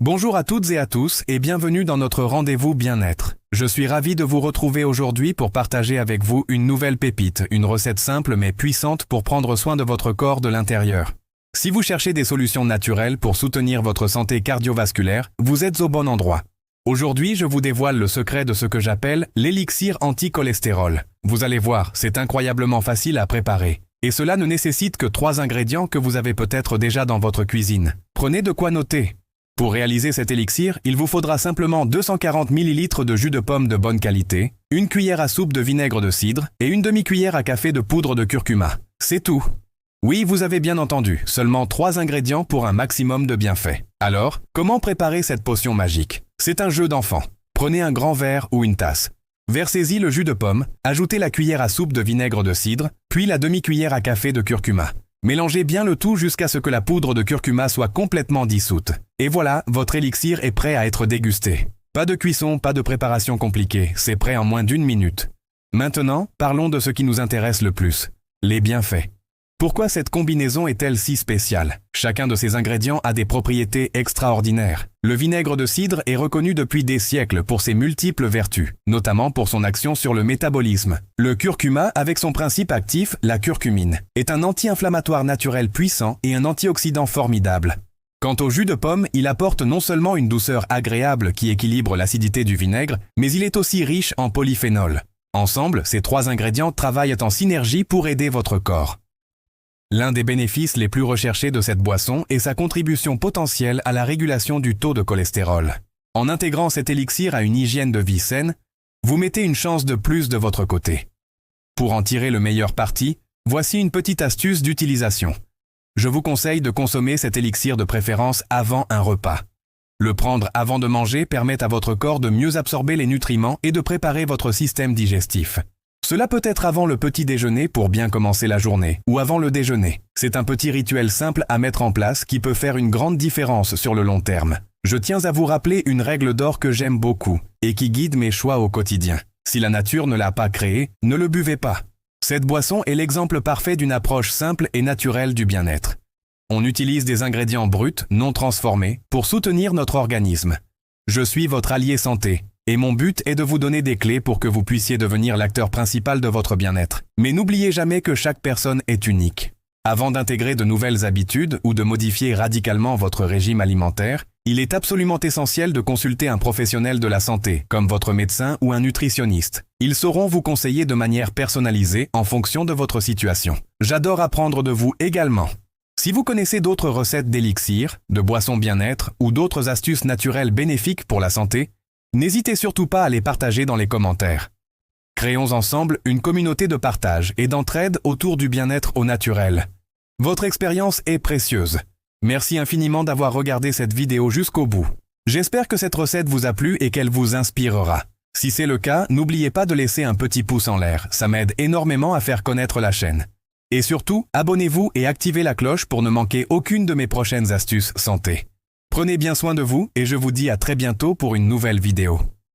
Bonjour à toutes et à tous et bienvenue dans notre rendez-vous bien-être. Je suis ravi de vous retrouver aujourd'hui pour partager avec vous une nouvelle pépite, une recette simple mais puissante pour prendre soin de votre corps de l'intérieur. Si vous cherchez des solutions naturelles pour soutenir votre santé cardiovasculaire, vous êtes au bon endroit. Aujourd'hui, je vous dévoile le secret de ce que j'appelle l'élixir anti-cholestérol. Vous allez voir, c'est incroyablement facile à préparer. Et cela ne nécessite que 3 ingrédients que vous avez peut-être déjà dans votre cuisine. Prenez de quoi noter. Pour réaliser cet élixir, il vous faudra simplement 240 ml de jus de pomme de bonne qualité, une cuillère à soupe de vinaigre de cidre et une demi-cuillère à café de poudre de curcuma. C'est tout. Oui, vous avez bien entendu, seulement 3 ingrédients pour un maximum de bienfaits. Alors, comment préparer cette potion magique? C'est un jeu d'enfant. Prenez un grand verre ou une tasse. Versez-y le jus de pomme, ajoutez la cuillère à soupe de vinaigre de cidre, puis la demi-cuillère à café de curcuma. Mélangez bien le tout jusqu'à ce que la poudre de curcuma soit complètement dissoute. Et voilà, votre élixir est prêt à être dégusté. Pas de cuisson, pas de préparation compliquée, c'est prêt en moins d'1 minute. Maintenant, parlons de ce qui nous intéresse le plus, les bienfaits. Pourquoi cette combinaison est-elle si spéciale? Chacun de ces ingrédients a des propriétés extraordinaires. Le vinaigre de cidre est reconnu depuis des siècles pour ses multiples vertus, notamment pour son action sur le métabolisme. Le curcuma, avec son principe actif, la curcumine, est un anti-inflammatoire naturel puissant et un antioxydant formidable. Quant au jus de pomme, il apporte non seulement une douceur agréable qui équilibre l'acidité du vinaigre, mais il est aussi riche en polyphénol. Ensemble, ces 3 ingrédients travaillent en synergie pour aider votre corps. L'un des bénéfices les plus recherchés de cette boisson est sa contribution potentielle à la régulation du taux de cholestérol. En intégrant cet élixir à une hygiène de vie saine, vous mettez une chance de plus de votre côté. Pour en tirer le meilleur parti, voici une petite astuce d'utilisation. Je vous conseille de consommer cet élixir de préférence avant un repas. Le prendre avant de manger permet à votre corps de mieux absorber les nutriments et de préparer votre système digestif. Cela peut être avant le petit déjeuner pour bien commencer la journée, ou avant le déjeuner. C'est un petit rituel simple à mettre en place qui peut faire une grande différence sur le long terme. Je tiens à vous rappeler une règle d'or que j'aime beaucoup et qui guide mes choix au quotidien. Si la nature ne l'a pas créé, ne le buvez pas. Cette boisson est l'exemple parfait d'une approche simple et naturelle du bien-être. On utilise des ingrédients bruts, non transformés, pour soutenir notre organisme. Je suis votre allié santé. Et mon but est de vous donner des clés pour que vous puissiez devenir l'acteur principal de votre bien-être. Mais n'oubliez jamais que chaque personne est unique. Avant d'intégrer de nouvelles habitudes ou de modifier radicalement votre régime alimentaire, il est absolument essentiel de consulter un professionnel de la santé, comme votre médecin ou un nutritionniste. Ils sauront vous conseiller de manière personnalisée en fonction de votre situation. J'adore apprendre de vous également. Si vous connaissez d'autres recettes d'élixir, de boissons bien-être ou d'autres astuces naturelles bénéfiques pour la santé, n'hésitez surtout pas à les partager dans les commentaires. Créons ensemble une communauté de partage et d'entraide autour du bien-être au naturel. Votre expérience est précieuse. Merci infiniment d'avoir regardé cette vidéo jusqu'au bout. J'espère que cette recette vous a plu et qu'elle vous inspirera. Si c'est le cas, n'oubliez pas de laisser un petit pouce en l'air, ça m'aide énormément à faire connaître la chaîne. Et surtout, abonnez-vous et activez la cloche pour ne manquer aucune de mes prochaines astuces santé. Prenez bien soin de vous et je vous dis à très bientôt pour une nouvelle vidéo.